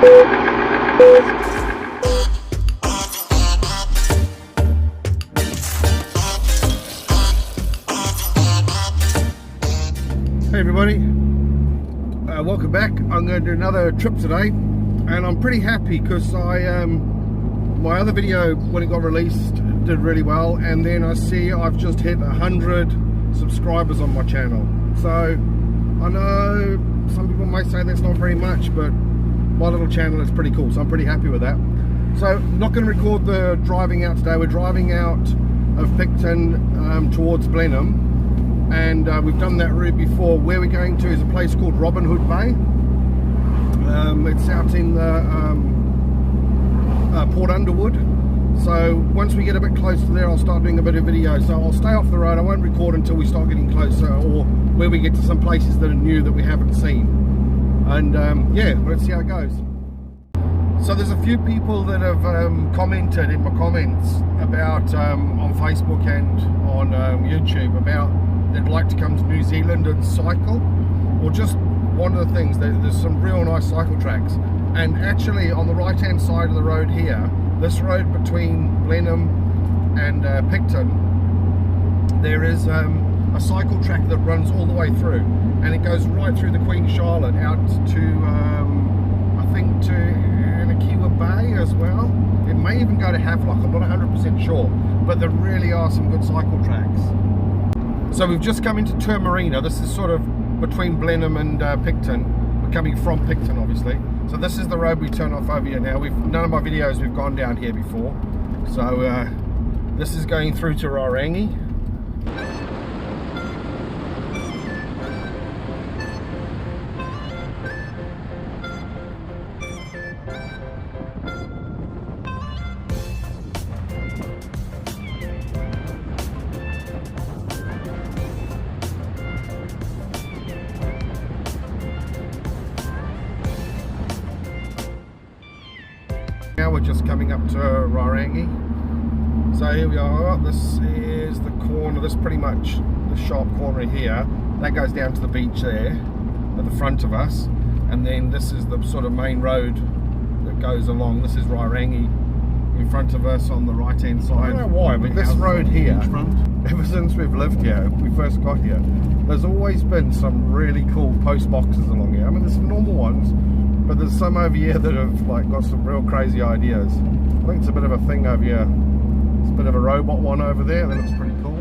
Hey everybody, welcome back. I'm going to do another trip today, and I'm pretty happy because my other video when it got released did really well, and then I see I've just hit 100 subscribers on my channel. So I know some people might say that's not very much, but my little channel is pretty cool, so I'm pretty happy with that. So not going to record the driving out today. We're driving out of Picton towards Blenheim. And we've done that route before. Where we're going to is a place called Robin Hood Bay. It's out in the Port Underwood. So once we get a bit closer there, I'll start doing a bit of video. So I'll stay off the road. I won't record until we start getting closer, or where we get to some places that are new that we haven't seen. And yeah, let's see how it goes. So there's a few people that have commented in my comments about on Facebook and on YouTube about they'd like to come to New Zealand and cycle, or just one of the things, there's some real nice cycle tracks. And actually on the right hand side of the road here, this road between Blenheim and Picton, there is a cycle track that runs all the way through, and it goes right through the Queen Charlotte out to I think to Anakiwa Bay as well. It may even go to Havelock, I'm not 100% sure, but there really are some good cycle tracks. So we've just come into Turmarina. This is sort of between Blenheim and Picton. We're coming from Picton, obviously. So this is the road we turn off over here now. None of my videos we've gone down here before. So this is going through to Rarangi. Now we're just coming up to Rarangi. So here we are. This is the corner. This is pretty much the sharp corner here. That goes down to the beach there at the front of us. And then this is the sort of main road that goes along. This is Rarangi in front of us on the right hand side. I don't know why, but this road here, ever since we've lived here, we first got here, there's always been some really cool post boxes along here. I mean, there's some normal ones, but there's some over here that have like got some real crazy ideas. I think it's a bit of a thing over here. It's a bit of a robot one over there that looks pretty cool.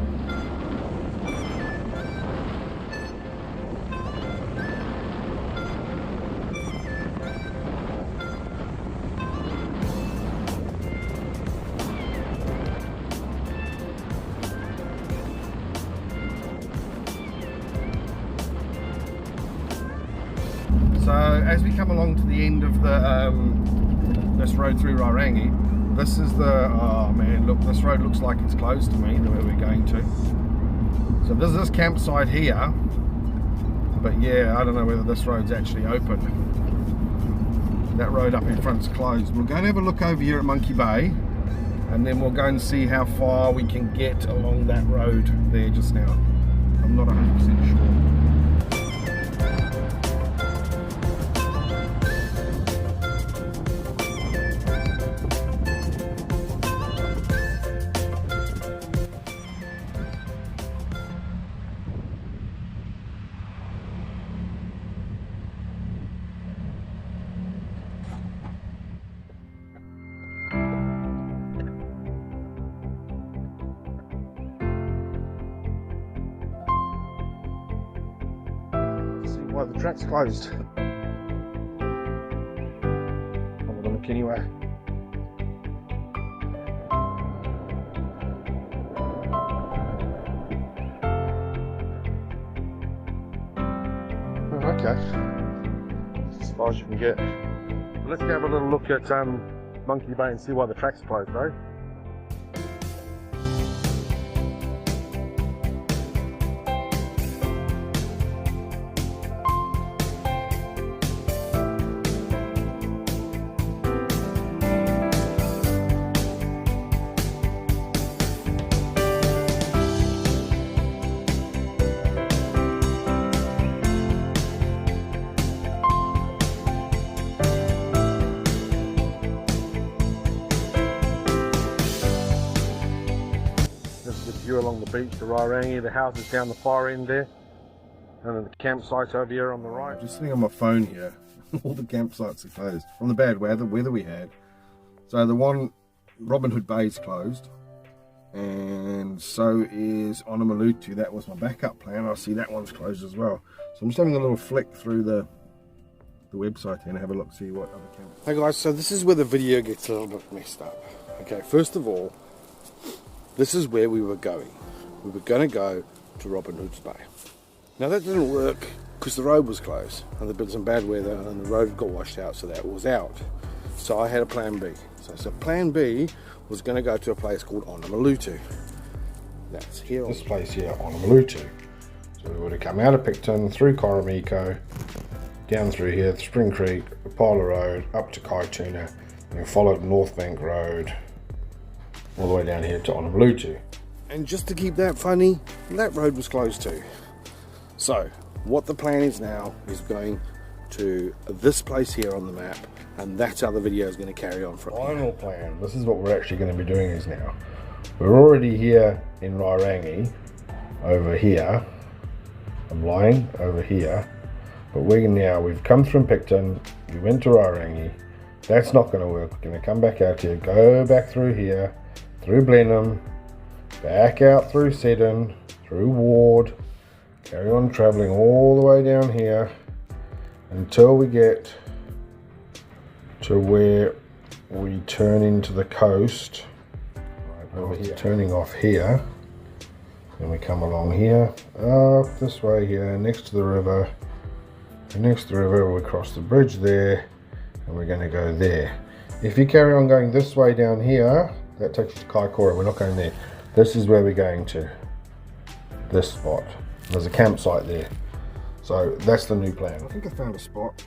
So as we come along to the end of the this road through Rarangi, this is the, oh man, look, this road looks like it's closed to me, the way we're going to. So there's this campsite here, but yeah, I don't know whether this road's actually open. That road up in front's closed. We're going to have a look over here at Monkey Bay, and then we'll go and see how far we can get along that road there just now. I'm not 100% sure. Why the track's closed. I'm gonna look anyway. Okay, as far as you can get. Let's have a little look at Monkey Bay and see why the track's closed though. view along the beach, the Rarangi, the houses down the far end there, and then the campsites over here on the right. Just sitting on my phone here. All the campsites are closed from the bad weather we had. So the one, Robin Hood Bay, is closed, and so is Onamalutu. That was my backup plan. I see that one's closed as well. So I'm just having a little flick through the website here and have a look, see what other camps. Hey guys, so this is where the video gets a little bit messed up. Okay, first of all, this is where we were going. We were going to go to Robin Hood's Bay. Now that didn't work because the road was closed and there'd been some bad weather and the road got washed out, so that was out. So I had a plan B. So plan B was going to go to a place called Onamalutu. That's here. This place here, Onamalutu. So we would have come out of Picton, through Koromiko, down through here, Spring Creek, Apollo Road, up to Kaituna, and followed North Bank Road, all the way down here to Onamalutu. And just to keep that funny, that road was closed too. So, what the plan is now is going to this place here on the map, and that's how the video is going to carry on from here. Final plan, this is what we're actually going to be doing is now. We're already here in Rarangi, over here. I'm lying, over here. But we've come from Picton, we went to Rarangi. That's not going to work. We're going to come back out here, go back through here, through Blenheim, back out through Seddon, through Ward, carry on travelling all the way down here until we get to where we turn into the coast. Right over here. Turning off here. Then we come along here, up this way here, next to the river. And next to the river, we cross the bridge there, and we're going to go there. If you carry on going this way down here, that takes you to Kaikoura. We're not going there. This is where we're going to. This spot. There's a campsite there. So that's the new plan. I think I found a spot.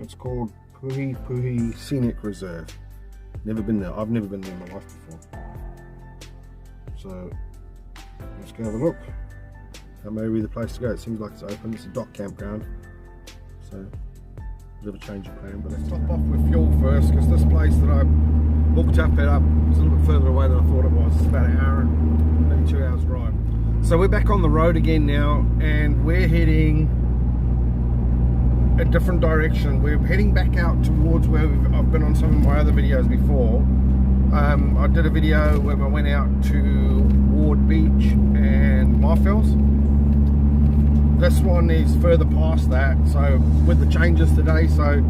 It's called Pui Pui Scenic Reserve. Never been there. I've never been there in my life before. So let's go have a look. That may be the place to go. It seems like it's open. It's a dock campground. So a bit of a change of plan. But let's top off with fuel first, because this place that I booked up is a little bit further away than I thought it was. It's about an hour and maybe 2 hours drive. So we're back on the road again now, and we're heading a different direction. We're heading back out towards where I've been on some of my other videos before. I did a video where I went out to Ward Beach and Marfells. This one is further past that, so with the changes today, so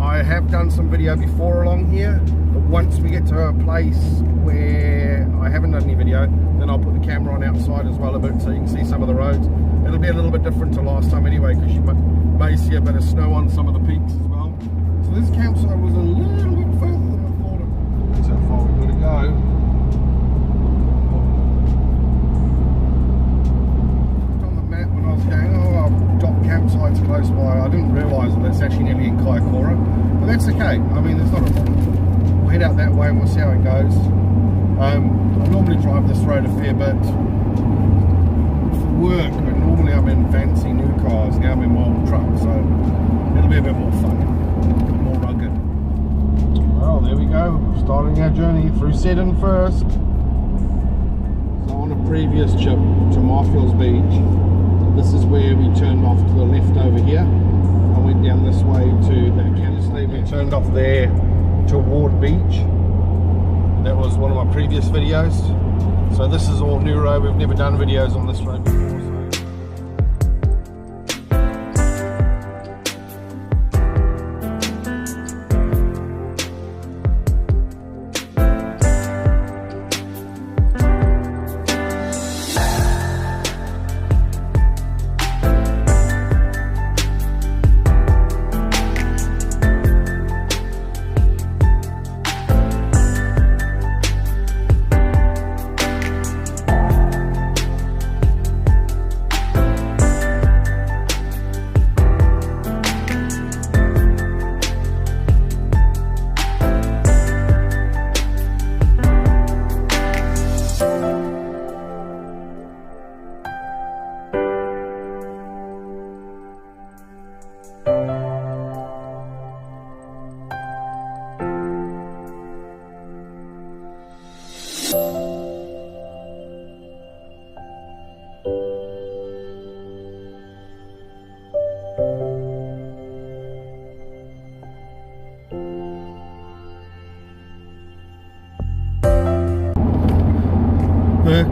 I have done some video before along here, but once we get to a place where I haven't done any video, then I'll put the camera on outside as well a bit so you can see some of the roads. It'll be a little bit different to last time anyway, because you may see a bit of snow on some of the peaks as well. So this campsite was a little bit further than I thought it was. That's how far we've got to go. On the map when I was going, I've got campsites close by, I didn't realise that it's actually nearly in Kaikoura, but that's okay. I mean, there's not a problem. We'll head out that way and we'll see how it goes. I normally drive this road a fair bit for work, but normally I'm in fancy new cars. Now I'm in my old truck, so it'll be a bit more fun, more rugged. Well, there we go, starting our journey through Seddon first. So on a previous trip to Marfells Beach, this is where we turned off to the left over here. I went down this way to that Candice. We turned off there to Ward Beach. That was one of my previous videos. So this is all new road. We've never done videos on this road before.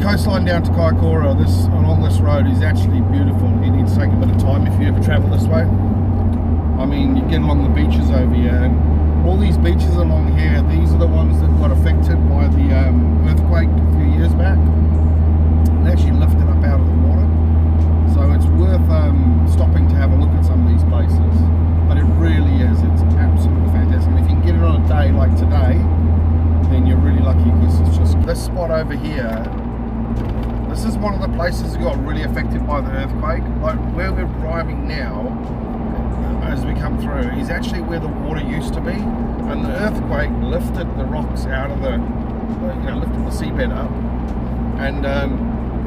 coastline down to Kaikoura, along this road is actually beautiful. You need to take a bit of time if you ever travel this way. I mean, you get along the beaches over here, and all these beaches along here, these are the ones that got affected by the earthquake a few years back. They actually lifted up out of the water, so it's worth stopping to have a look at some of these places. But it really is, it's absolutely fantastic. And if you can get it on a day like today, then you're really lucky, because it's just this spot over here. This is one of the places that got really affected by the earthquake. Like where we're driving now, as we come through, is actually where the water used to be, and the earthquake lifted the rocks out of lifted the seabed up. And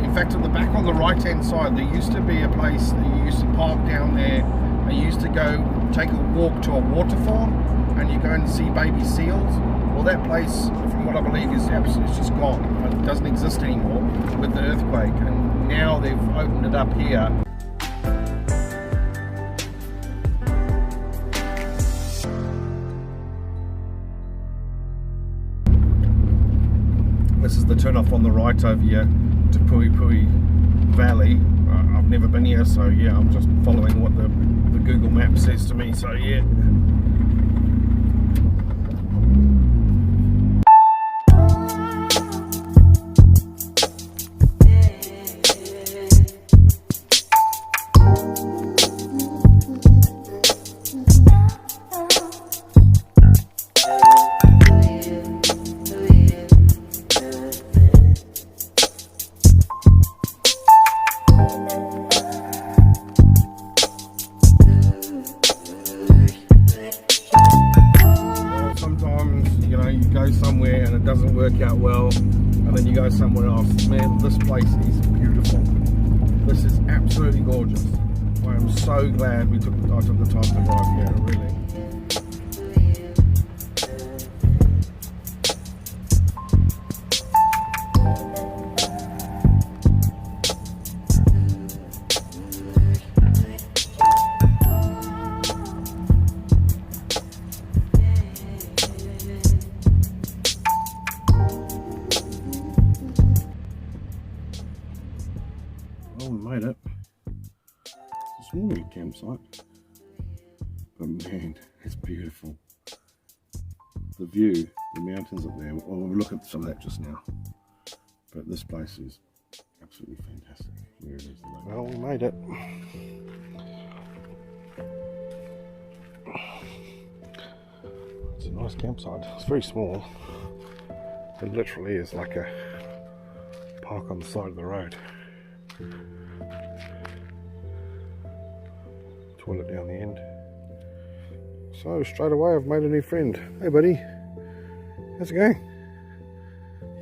in fact, at the back on the right hand side, there used to be a place that you used to park down there, and you used to go take a walk to a waterfall, and you go and see baby seals. Well, that place, from what I believe, is absolutely just gone. It doesn't exist anymore with the earthquake, and now they've opened it up here. This is the turn off on the right over here to Pui Pui Valley. I've never been here, so yeah, I'm just following what the Google map says to me, so yeah. Somewhere and it doesn't work out well, and then you go somewhere else. Man, this place is beautiful. This is absolutely gorgeous. I am so glad I took the time to drive here, really. Well, we made it. It's a small little campsite, but man, it's beautiful. The view, the mountains up there. Well, we'll look at some of that just now, but this place is absolutely fantastic. Here it is. Well, we made it. It's a nice campsite. It's very small. It literally is like a park on the side of the road. Toilet down the end. So straight away I've made a new friend. Hey buddy, how's it going?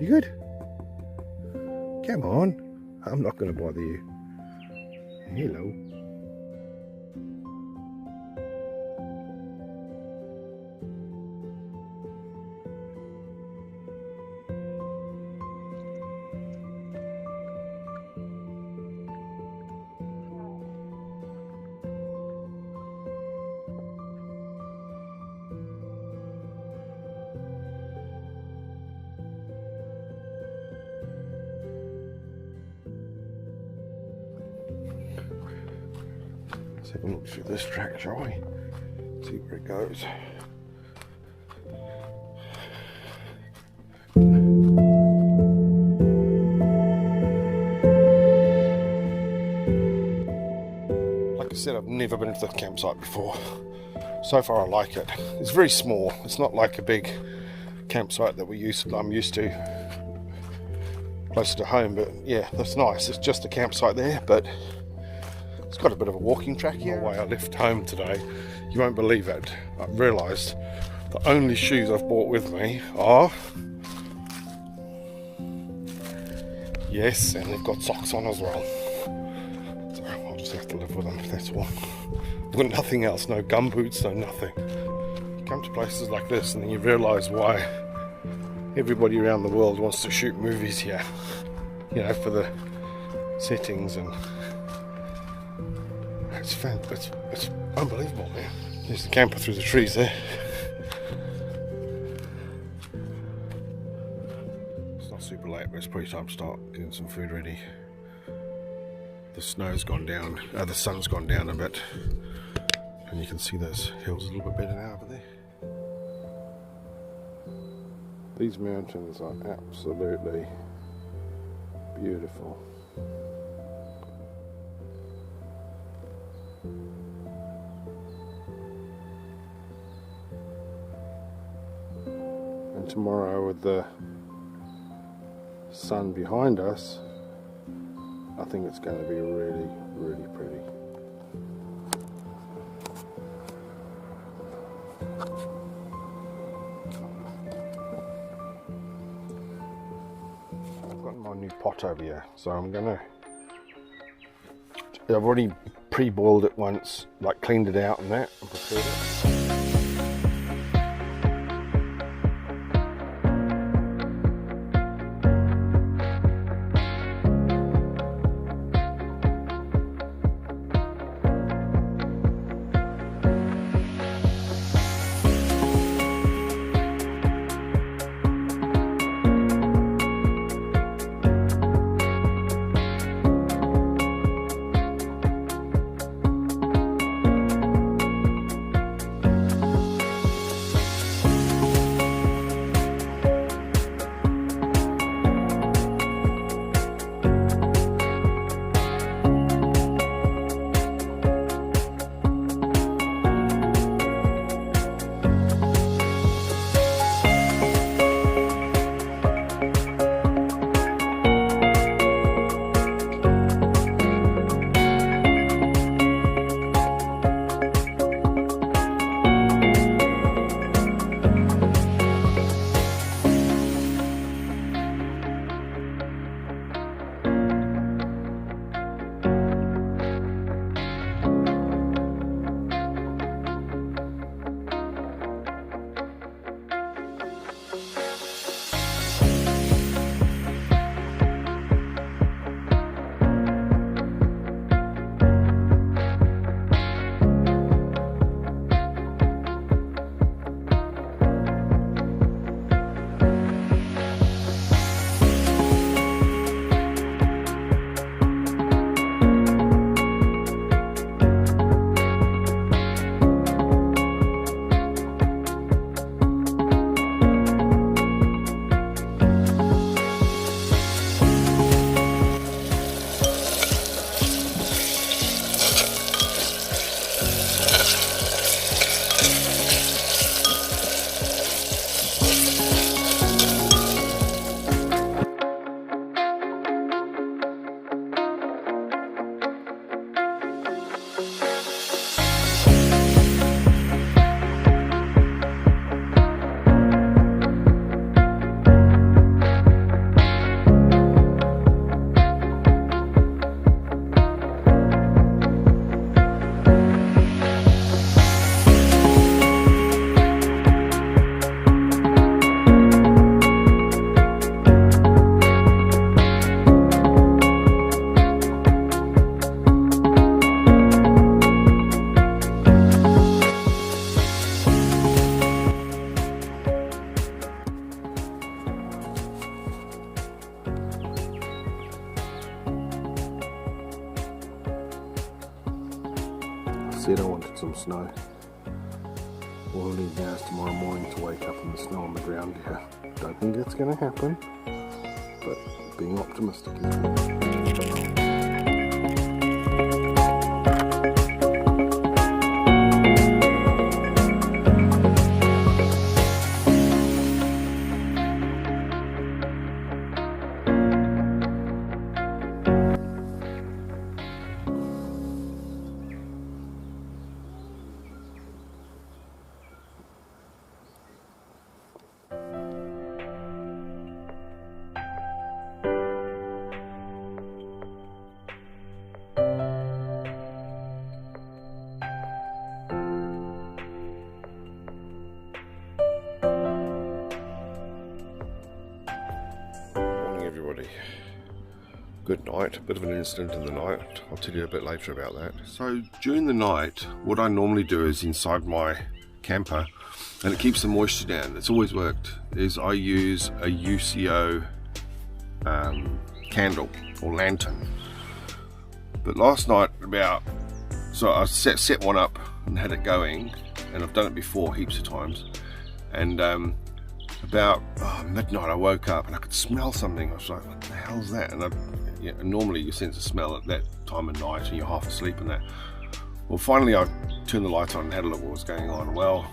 You good? Come on, I'm not going to bother you. Hello. Let's have a look through this track, shall we? See where it goes. Like I said, I've never been to the campsite before. So far I like it. It's very small. It's not like a big campsite that I'm used to closer to home, but yeah, that's nice. It's just a campsite there, but it's got a bit of a walking track here. The way I left home today, you won't believe it. I realised the only shoes I've brought with me are, yes, and they've got socks on as well. So I'll just have to live with them, that's all. I've got nothing else, no gumboots, no nothing. You come to places like this and then you realise why everybody around the world wants to shoot movies here. You know, for the settings, and it's unbelievable, man. There's the camper through the trees there. It's not super bit late, but it's probably time to start getting some food ready. The snow's gone down, the sun's gone down a bit, and you can see those hills a little bit better now over there. These mountains are absolutely beautiful. And tomorrow, with the sun behind us, I think it's going to be really, really pretty. I've got my new pot over here, so I've already pre-boiled it once, like cleaned it out and that, and prepared it. Said I wanted some snow. All I need now is tomorrow morning to wake up and the snow on the ground here. Don't think it's going to happen, but being optimistic is good. Everybody, good night. A bit of an incident in the night. I'll tell you a bit later about that. So during the night, what I normally do is inside my camper, and it keeps the moisture down, it's always worked, is I use a UCO candle or lantern. But last night so I set one up and had it going, and I've done it before heaps of times, and about midnight I woke up and I could smell something. I was like, what the hell's that? And normally you sense a smell at that time of night and you're half asleep and that. Well, finally I turned the lights on and had a look what was going on. Well,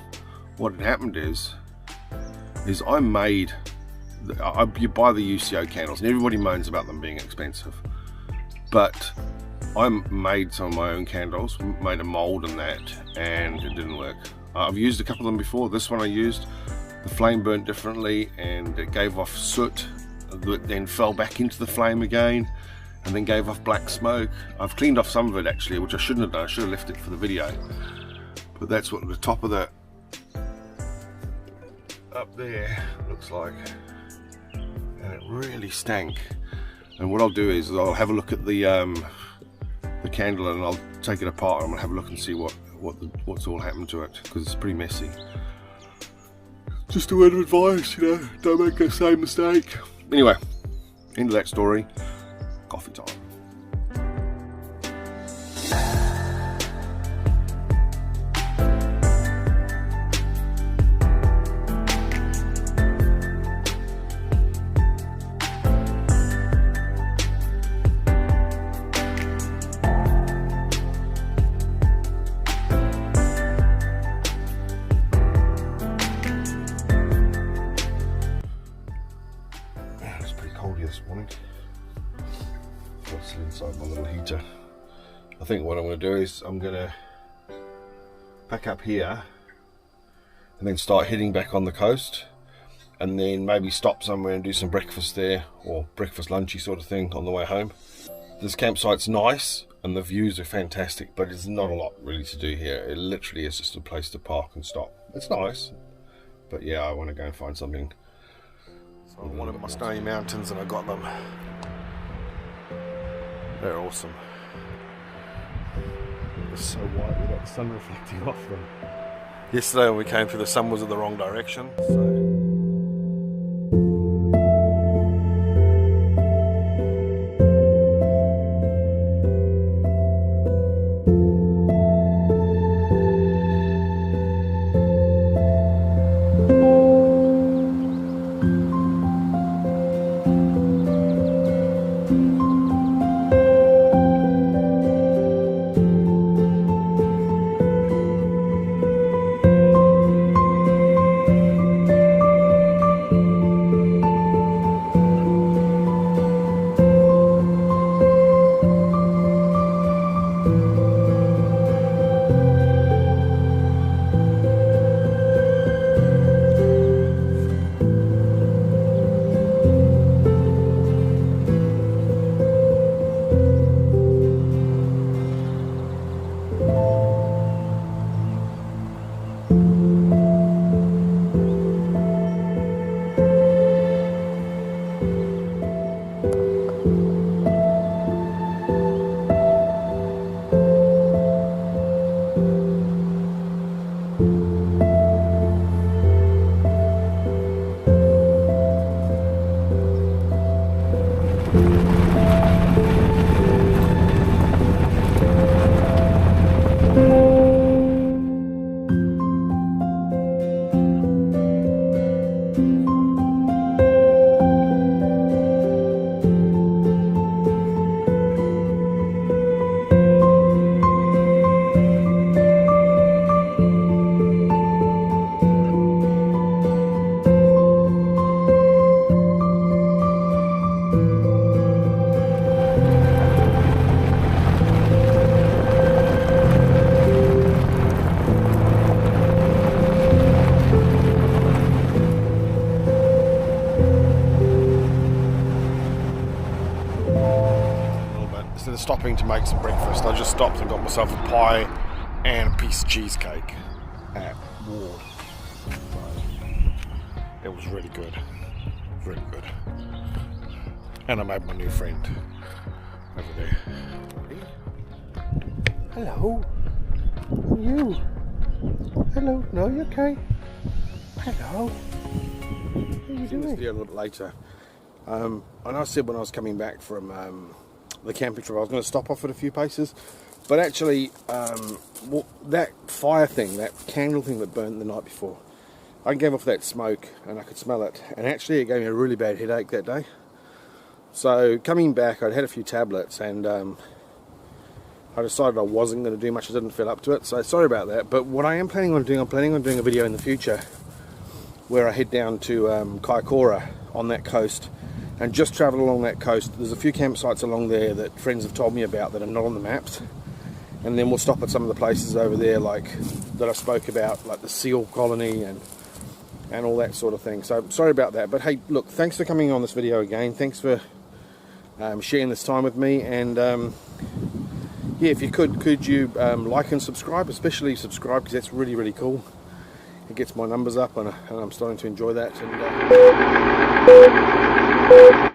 what had happened is I made, you buy the UCO candles and everybody moans about them being expensive, but I made some of my own candles, made a mold and that, and it didn't work. I've used a couple of them before. This one I used, the flame burnt differently and it gave off soot that then fell back into the flame again and then gave off black smoke. I've cleaned off some of it actually, which I shouldn't have done. I should have left it for the video. But that's what the top of the up there looks like, and it really stank. And what I'll do is I'll have a look at the candle and I'll take it apart and I'll have a look and see what's all happened to it, because it's pretty messy. Just a word of advice, you know, don't make the same mistake. Anyway, end of that story. Coffee time. This morning. What's inside my little heater? I think what I'm going to do is I'm going to pack up here and then start heading back on the coast, and then maybe stop somewhere and do some breakfast there, or breakfast lunchy sort of thing on the way home. This campsite's nice and the views are fantastic, but there's not a lot really to do here. It literally is just a place to park and stop. It's nice, but yeah, I want to go and find something. So I wanted my snowy mountains and I got them. They're awesome. They're so white with that sun reflecting off them. Yesterday when we came through, the sun was in the wrong direction. Stopping to make some breakfast, I just stopped and got myself a pie and a piece of cheesecake at Ward. It was really good, and I made my new friend over there. Hello, how are you? Hello, no, you okay? Hello, how are you doing? This video a little bit later. I know I said when I was coming back from the camping trip I was going to stop off at a few places, but actually that fire thing, that candle thing that burnt the night before, I gave off that smoke and I could smell it, and actually it gave me a really bad headache that day. So coming back, I'd had a few tablets, and I decided I wasn't going to do much. I didn't feel up to it, so sorry about that. But what I am planning on doing, I'm planning on doing a video in the future where I head down to Kaikoura on that coast and just travel along that coast. There's a few campsites along there that friends have told me about that are not on the maps, and then we'll stop at some of the places over there, like that I spoke about, like the seal colony and all that sort of thing. So sorry about that, but hey, look, thanks for coming on this video again. Thanks for sharing this time with me, and yeah, if you could you like and subscribe, especially subscribe, because that's really, really cool. It gets my numbers up, and I'm starting to enjoy that. And